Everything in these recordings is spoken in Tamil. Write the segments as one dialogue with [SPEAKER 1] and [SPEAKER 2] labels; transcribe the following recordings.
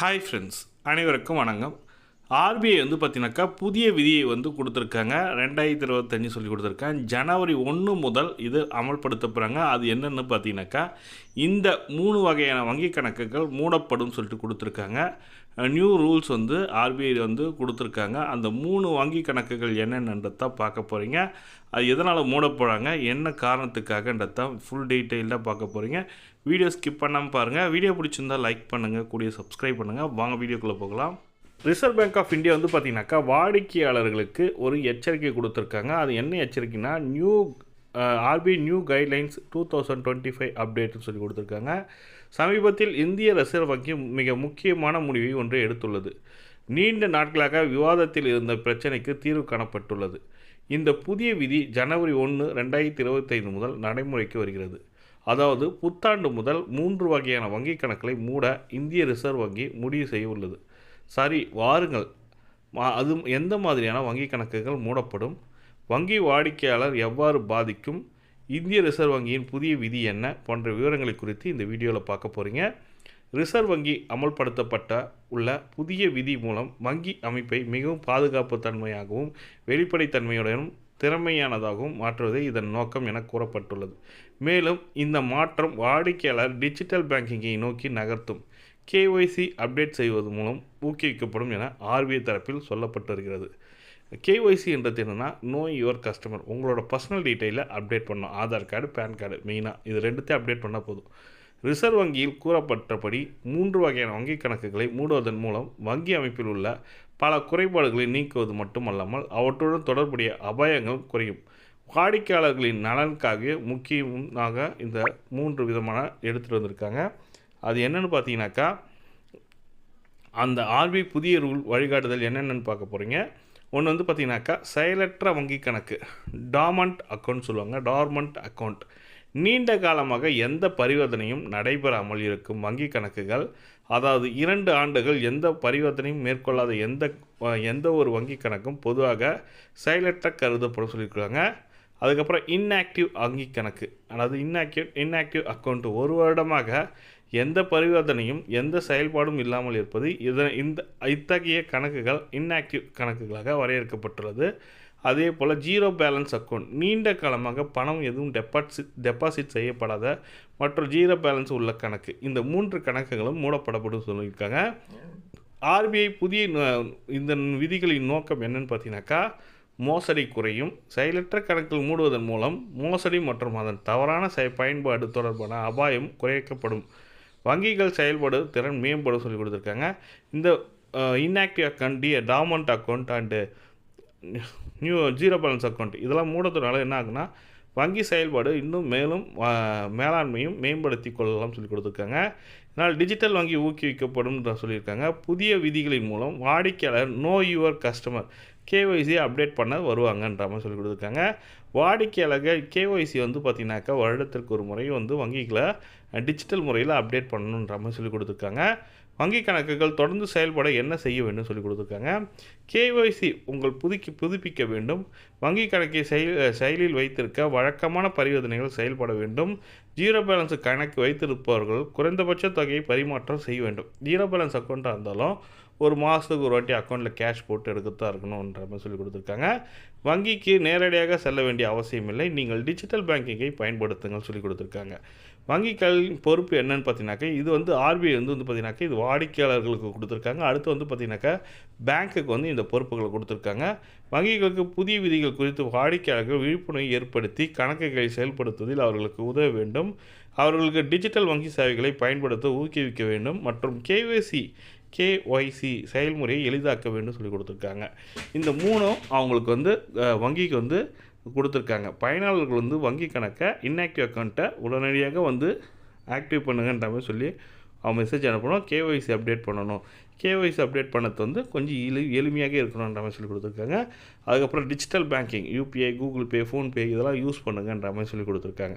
[SPEAKER 1] ஹாய் ஃப்ரெண்ட்ஸ், அனைவருக்கும் வணக்கம். ஆர்பிஐ வந்து பார்த்தீங்கன்னாக்கா புதிய விதியை வந்து கொடுத்துருக்காங்க. 2025 சொல்லி கொடுத்துருக்காங்க. ஜனவரி 1 முதல் இது அமல்படுத்த போகிறாங்க. அது என்னென்னு பார்த்தீங்கன்னாக்கா, இந்த 3 வகையான வங்கி கணக்குகள் மூடப்படும் சொல்லிட்டு கொடுத்துருக்காங்க. நியூ ரூல்ஸ் வந்து ஆர்பிஐ வந்து கொடுத்துருக்காங்க. அந்த 3 வங்கி கணக்குகள் என்னென்னன்றத பார்க்க போகிறீங்க. அது எதனால் மூட போகிறாங்க, என்ன காரணத்துக்காகன்றதான் ஃபுல் டீட்டெயில்டாக பார்க்க போகிறீங்க. வீடியோ ஸ்கிப் பண்ணாமல் பாருங்கள். வீடியோ பிடிச்சிருந்தால் லைக் பண்ணுங்கள், கூடிய சப்ஸ்கிரைப் பண்ணுங்கள். வாங்க வீடியோக்குள்ளே போகலாம். ரிசர்வ் பேங்க் ஆஃப் இந்தியா வந்து பார்த்திங்கனாக்கா வாடிக்கையாளர்களுக்கு ஒரு எச்சரிக்கை கொடுத்துருக்காங்க. அது என்ன எச்சரிக்கைனா, ஆர்பிஐ நியூ கைட்லைன்ஸ் 2025 அப்டேட்னு சொல்லி கொடுத்துருக்காங்க. சமீபத்தில் இந்திய ரிசர்வ் வங்கி மிக முக்கியமான முடிவை ஒன்றை எடுத்துள்ளது. நீண்ட நாட்களாக விவாதத்தில் இருந்த பிரச்சனைக்கு தீர்வு காணப்பட்டுள்ளது. இந்த புதிய விதி ஜனவரி 1, 2025 முதல் நடைமுறைக்கு வருகிறது. அதாவது புத்தாண்டு முதல் 3 வகையான வங்கி கணக்குகளை மூட இந்திய ரிசர்வ் வங்கி முடிவு செய்ய உள்ளது. சரி, வாருங்கள். அது எந்த மாதிரியான வங்கி கணக்குகள் மூடப்படும், வங்கி வாடிக்கையாளர் எவ்வாறு பாதிக்கும், இந்திய ரிசர்வ் வங்கியின் புதிய விதி என்ன போன்ற விவரங்களை குறித்து இந்த வீடியோவில் பார்க்க போகிறீங்க. ரிசர்வ் வங்கி அமல்படுத்தப்பட்ட உள்ள புதிய விதி மூலம் வங்கி அமைப்பை மிகவும் பாதுகாப்பு தன்மையாகவும் வெளிப்படைத்தன்மையுடனும் திறமையானதாகவும் மாற்றுவதே இதன் நோக்கம் என கூறப்பட்டுள்ளது. மேலும் இந்த மாற்றம் வாடிக்கையாளர் டிஜிட்டல் பேங்கிங்கை நோக்கி நகர்த்தும் கேஒய்சி அப்டேட் செய்வது மூலம் ஊக்குவிக்கப்படும் என ஆர்பிஐ தரப்பில் சொல்லப்பட்டு வருகிறது. கேஒய்சி என்றது என்னென்னா, நோ யுவர் கஸ்டமர். உங்களோட பர்சனல் டீட்டெயிலை அப்டேட் பண்ணணும். ஆதார் கார்டு, பேன் கார்டு மெயினாக இது ரெண்டுத்தையும் அப்டேட் பண்ணால் போதும். ரிசர்வ் வங்கியில் கூறப்பட்டபடி 3 வகையான வங்கி கணக்குகளை மூடுவதன் மூலம் வங்கி அமைப்பில் உள்ள பல குறைபாடுகளை நீக்குவது மட்டுமல்லாமல் அவற்றுடன் தொடர்புடைய அபாயங்கள் குறையும். வாடிக்கையாளர்களின் நலனுக்காக முக்கியமாக இந்த 3 விதமான எடுத்துகிட்டு வந்திருக்காங்க. அது என்னென்னு பார்த்தீங்கன்னாக்கா, அந்த ஆர்பிஐ புதிய ரூல் வழிகாட்டுதல் என்னென்னு பார்க்க போகிறீங்க. ஒன்று வந்து பார்த்தீங்கன்னாக்கா, செயலற்ற வங்கி கணக்கு, டார்மண்ட் அக்கௌண்ட் சொல்லுவாங்க. டார்மண்ட் அக்கௌண்ட் நீண்ட காலமாக எந்த பரிவர்த்தனையும் நடைபெறாமல் இருக்கும் வங்கி கணக்குகள். அதாவது 2 ஆண்டுகள் எந்த பரிவர்த்தனையும் மேற்கொள்ளாத எந்த ஒரு வங்கி கணக்கும் பொதுவாக செயலற்ற கருதப்படும் சொல்லியிருக்காங்க. அதுக்கப்புறம் இன்ஆக்டிவ் வங்கி கணக்கு, அதாவது இன்ஆக்டிவ் அக்கௌண்ட் 1 வருடமாக எந்த பரிவர்த்தனையும் எந்த செயல்பாடும் இல்லாமல் இருப்பது. இத்தகைய கணக்குகள் இன்ஆக்டிவ் கணக்குகளாக வரையறுக்கப்பட்டுள்ளது. அதே போல் ஜீரோ பேலன்ஸ் அக்கௌண்ட், நீண்ட காலமாக பணம் எதுவும் டெபாசிட் செய்யப்படாத மற்றும் ஜீரோ பேலன்ஸ் உள்ள கணக்கு. இந்த 3 கணக்குகளும் மூடப்படப்படும் சொல்லியிருக்காங்க. ஆர்பிஐ புதிய இந்த விதிகளின் நோக்கம் என்னன்னு பார்த்தீங்கன்னாக்கா, மோசடி குறையும். செயலற்ற கணக்குகள் மூடுவதன் மூலம் மோசடி மற்றும் அதன் தவறான பயன்பாடு தொடர்பான அபாயம் குறைக்கப்படும். வங்கிகள் செயல்படு திறன் மேம்படும் சொல்லி கொடுத்துருக்காங்க. இந்த inactive account, dormant account and zero balance account இதெல்லாம் மூடத்தினால என்ன ஆகுனா, வங்கி செயல்பாடு இன்னும் மேலும் மேலாண்மையும் மேம்படுத்தி கொள்ளலாம் சொல்லி கொடுத்துருக்காங்க. இதனால் டிஜிட்டல் வங்கி ஊக்குவிக்கப்படும் சொல்லியிருக்காங்க. புதிய விதிகளின் மூலம் வாடிக்கையாளர் no your customer KYC update பண்ண வருவாங்கன்ற மாதிரி சொல்லி கொடுத்துருக்காங்க. வாடிக்கையாளர்கள் கேஒய்சி வந்து பார்த்திங்கனாக்கா வருடத்திற்கு ஒரு முறை வந்து வங்கிகளை டிஜிட்டல் முறையில் அப்டேட் பண்ணணுன்ற மாதிரி சொல்லி கொடுத்துருக்காங்க. வங்கி கணக்குகள் தொடர்ந்து செயல்பட என்ன செய்ய வேண்டும் சொல்லி கொடுத்துருக்காங்க. கேஒய்சி உங்கள் புதுப்பிக்க வேண்டும். வங்கி கணக்கை செயலில் வைத்திருக்க வழக்கமான பரிவர்த்தனைகள் செயல்பட வேண்டும். ஜீரோ பேலன்ஸ் கணக்கு வைத்திருப்பவர்கள் குறைந்தபட்ச தொகையை பரிமாற்றம் செய்ய வேண்டும். ஜீரோ பேலன்ஸ் அக்கௌண்ட்டாக இருந்தாலும் ஒரு மாதத்துக்கு ஒரு வாட்டி அக்கௌண்ட்டில் கேஷ் போட்டு எடுக்கத்தான் இருக்கணுன்ற மாதிரி சொல்லி கொடுத்துருக்காங்க. வங்கிக்கு நேரடியாக செல்ல வேண்டிய அவசியமில்லை. நீங்கள் டிஜிட்டல் பேங்கிங்கை பயன்படுத்துங்கள் சொல்லி கொடுத்துருக்காங்க. வங்கிகளின் பொறுப்பு என்னன்னு பார்த்தீங்கன்னாக்கா, இது வந்து ஆர்பிஐ வந்து பார்த்தீங்கன்னாக்கா இது வாடிக்கையாளர்களுக்கு கொடுத்துருக்காங்க. அடுத்து வந்து பார்த்தீங்கன்னாக்கா பேங்க்குக்கு வந்து இந்த பொறுப்புகளை கொடுத்துருக்காங்க. வங்கிகளுக்கு புதிய விதிகள் குறித்து வாடிக்கையாளர்கள் விழிப்புணர்வை ஏற்படுத்தி கணக்குகளை செயல்படுத்துவதில் அவர்களுக்கு உதவ வேண்டும். அவர்களுக்கு டிஜிட்டல் வங்கி சேவைகளை பயன்படுத்த ஊக்குவிக்க வேண்டும் மற்றும் கேஒய்சி செயல்முறையை எளிதாக்க வேண்டும் சொல்லி கொடுத்துருக்காங்க. இந்த 3ம் அவங்களுக்கு வந்து வங்கிக்கு வந்து கொடுத்துருக்காங்க. பயனாளர்கள் வந்து வங்கி கணக்கை இன்ஆக்டிவ் அக்கௌண்ட்டை உடனடியாக வந்து ஆக்டிவ் பண்ணுங்கன்ற மாதிரி சொல்லி அவங்க மெசேஜ் அனுப்பணும். கேஒய்சி அப்டேட் பண்ணணும். கேஒய்சி அப்டேட் பண்ணது வந்து கொஞ்சம் எளிமையாக இருக்கணுன்ற மாதிரி சொல்லி கொடுத்துருக்காங்க. அதுக்கப்புறம் digital banking, UPI, Google Pay, PhonePe இதெல்லாம் யூஸ் பண்ணுங்கன்ற மாதிரி சொல்லி கொடுத்துருக்காங்க.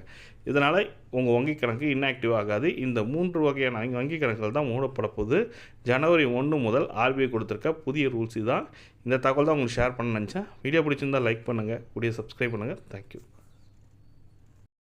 [SPEAKER 1] இதனால் உங்கள் வங்கி கணக்கு இன்ஆக்டிவ் ஆகாது. இந்த 3 வகையான வங்கி கணக்குகள் தான் மூடப்பட போகுது. ஜனவரி 1 முதல் ஆர்பிஐ கொடுத்துருக்க புதிய ரூல்ஸ் தான். இந்த தகவல் தான் உங்களுக்கு ஷேர் பண்ண நினச்சேன். வீடியோ பிடிச்சிருந்தால் லைக் பண்ணுங்கள், கூடிய சப்ஸ்கிரைப் பண்ணுங்கள். தேங்க்யூ.